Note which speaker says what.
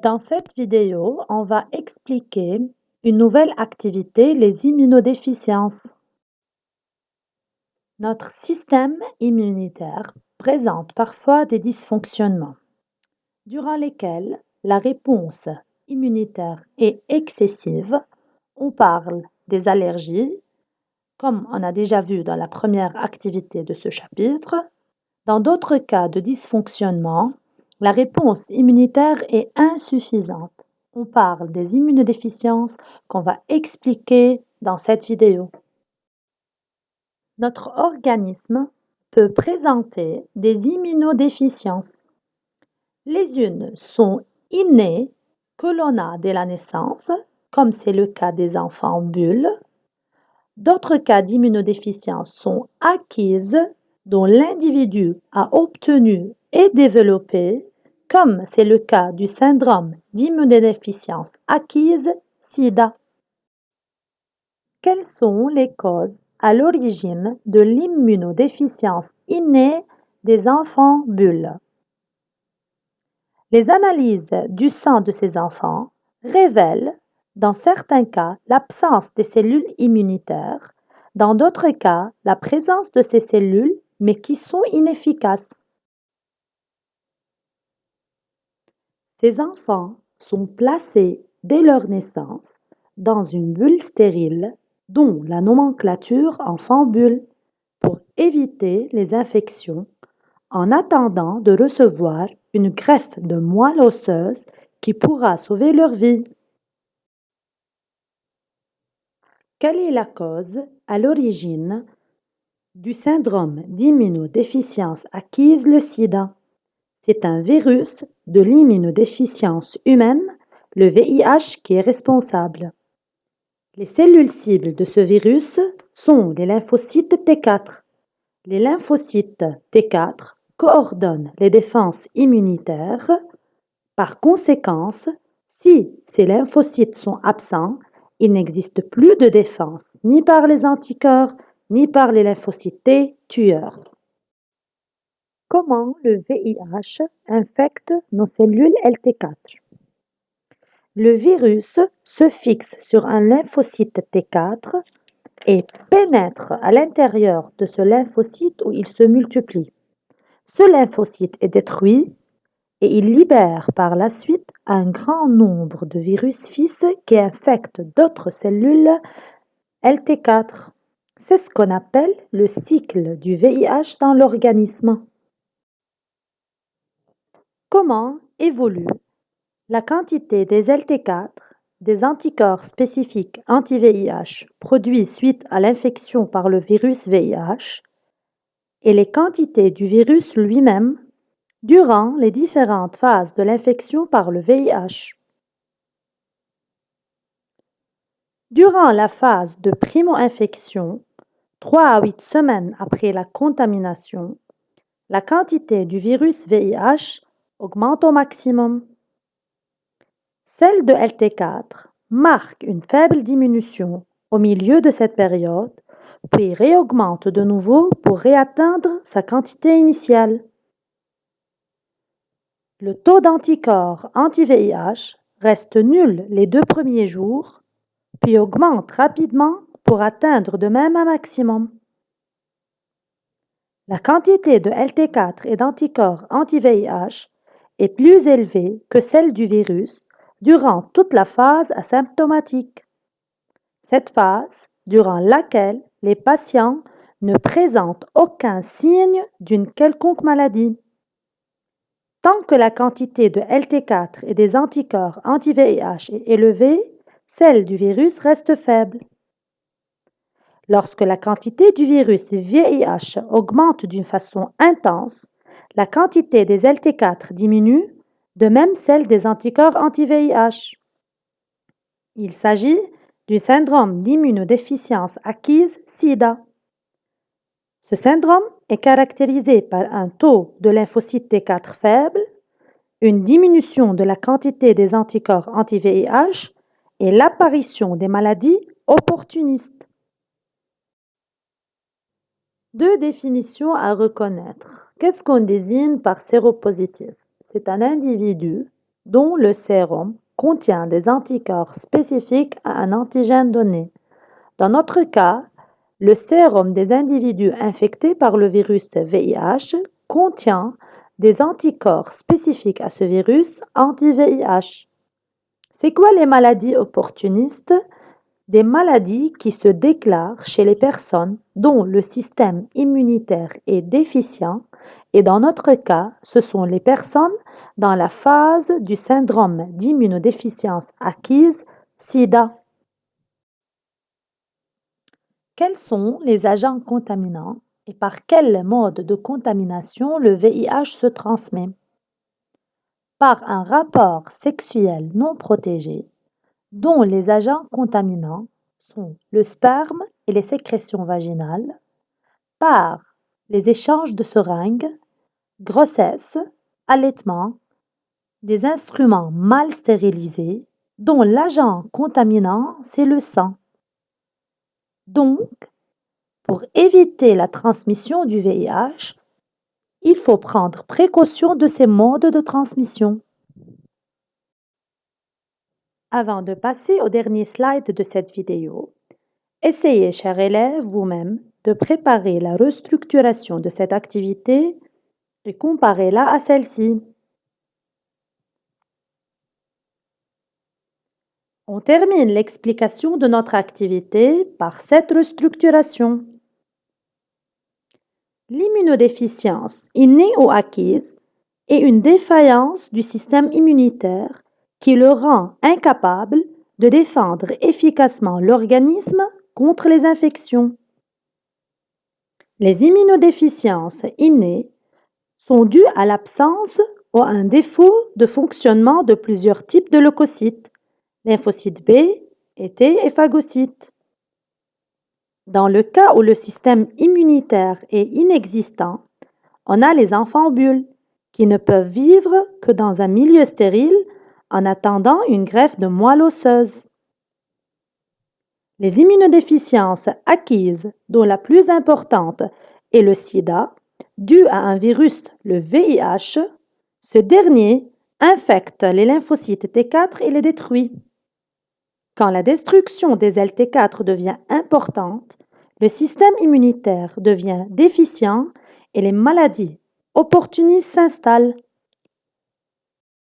Speaker 1: Dans cette vidéo, on va expliquer une nouvelle activité, les immunodéficiences. Notre système immunitaire présente parfois des dysfonctionnements, durant lesquels la réponse immunitaire est excessive. On parle des allergies, comme on a déjà vu dans la première activité de ce chapitre. Dans d'autres cas de dysfonctionnement, la réponse immunitaire est insuffisante. On parle des immunodéficiences qu'on va expliquer dans cette vidéo. Notre organisme peut présenter des immunodéficiences. Les unes sont innées, que l'on a dès la naissance, comme c'est le cas des enfants bulles. D'autres cas d'immunodéficience sont acquises, dont l'individu a obtenu et développé, comme c'est le cas du syndrome d'immunodéficience acquise SIDA. Quelles sont les causes à l'origine de l'immunodéficience innée des enfants bulles? Les analyses du sang de ces enfants révèlent, dans certains cas, l'absence des cellules immunitaires, dans d'autres cas, la présence de ces cellules, mais qui sont inefficaces. Ces enfants sont placés dès leur naissance dans une bulle stérile, dont la nomenclature enfant-bulle, pour éviter les infections, en attendant de recevoir une greffe de moelle osseuse qui pourra sauver leur vie. Quelle est la cause à l'origine du syndrome d'immunodéficience acquise, le SIDA? C'est un virus de l'immunodéficience humaine, le VIH, qui est responsable. Les cellules cibles de ce virus sont les lymphocytes T4. Les lymphocytes T4 coordonnent les défenses immunitaires. Par conséquent, si ces lymphocytes sont absents, il n'existe plus de défense ni par les anticorps ni par les lymphocytes T tueurs. Comment le VIH infecte nos cellules LT4? Le virus se fixe sur un lymphocyte T4 et pénètre à l'intérieur de ce lymphocyte où il se multiplie. Ce lymphocyte est détruit et il libère par la suite un grand nombre de virus fils qui infectent d'autres cellules LT4. C'est ce qu'on appelle le cycle du VIH dans l'organisme. Comment évolue la quantité des LT4, des anticorps spécifiques anti-VIH produits suite à l'infection par le virus VIH, et les quantités du virus lui-même durant les différentes phases de l'infection par le VIH. Durant la phase de primo-infection, 3 à 8 semaines après la contamination, la quantité du virus VIH augmente au maximum. Celle de LT4 marque une faible diminution au milieu de cette période, puis réaugmente de nouveau pour réatteindre sa quantité initiale. Le taux d'anticorps anti-VIH reste nul les 2 premiers jours, puis augmente rapidement pour atteindre de même un maximum. La quantité de LT4 et d'anticorps anti-VIH est plus élevée que celle du virus durant toute la phase asymptomatique. Cette phase, durant laquelle les patients ne présentent aucun signe d'une quelconque maladie. Tant que la quantité de LT4 et des anticorps anti-VIH est élevée, celle du virus reste faible. Lorsque la quantité du virus VIH augmente d'une façon intense, la quantité des LT4 diminue, de même celle des anticorps anti-VIH. Il s'agit du syndrome d'immunodéficience acquise SIDA. Ce syndrome est caractérisé par un taux de lymphocytes T4 faible, une diminution de la quantité des anticorps anti-VIH et l'apparition des maladies opportunistes. 2 définitions à reconnaître. Qu'est-ce qu'on désigne par séropositif? C'est un individu dont le sérum contient des anticorps spécifiques à un antigène donné. Dans notre cas, le sérum des individus infectés par le virus VIH contient des anticorps spécifiques à ce virus anti-VIH. C'est quoi les maladies opportunistes? Des maladies qui se déclarent chez les personnes dont le système immunitaire est déficient et dans notre cas, ce sont les personnes dans la phase du syndrome d'immunodéficience acquise, SIDA. Quels sont les agents contaminants et par quel mode de contamination le VIH se transmet? Par un rapport sexuel non protégé, dont les agents contaminants sont le sperme et les sécrétions vaginales, par les échanges de seringues, grossesse, allaitement, des instruments mal stérilisés, dont l'agent contaminant, c'est le sang. Donc, pour éviter la transmission du VIH, il faut prendre précaution de ces modes de transmission. Avant de passer au dernier slide de cette vidéo, essayez, chers élèves, vous-même, de préparer la restructuration de cette activité et comparez-la à celle-ci. On termine l'explication de notre activité par cette restructuration. L'immunodéficience innée ou acquise est une défaillance du système immunitaire qui le rend incapable de défendre efficacement l'organisme contre les infections. Les immunodéficiences innées sont dues à l'absence ou à un défaut de fonctionnement de plusieurs types de leucocytes, lymphocytes B et T et phagocytes. Dans le cas où le système immunitaire est inexistant, on a les enfants bulles qui ne peuvent vivre que dans un milieu stérile en attendant une greffe de moelle osseuse. Les immunodéficiences acquises, dont la plus importante est le sida, due à un virus, le VIH, ce dernier infecte les lymphocytes T4 et les détruit. Quand la destruction des LT4 devient importante, le système immunitaire devient déficient et les maladies opportunistes s'installent.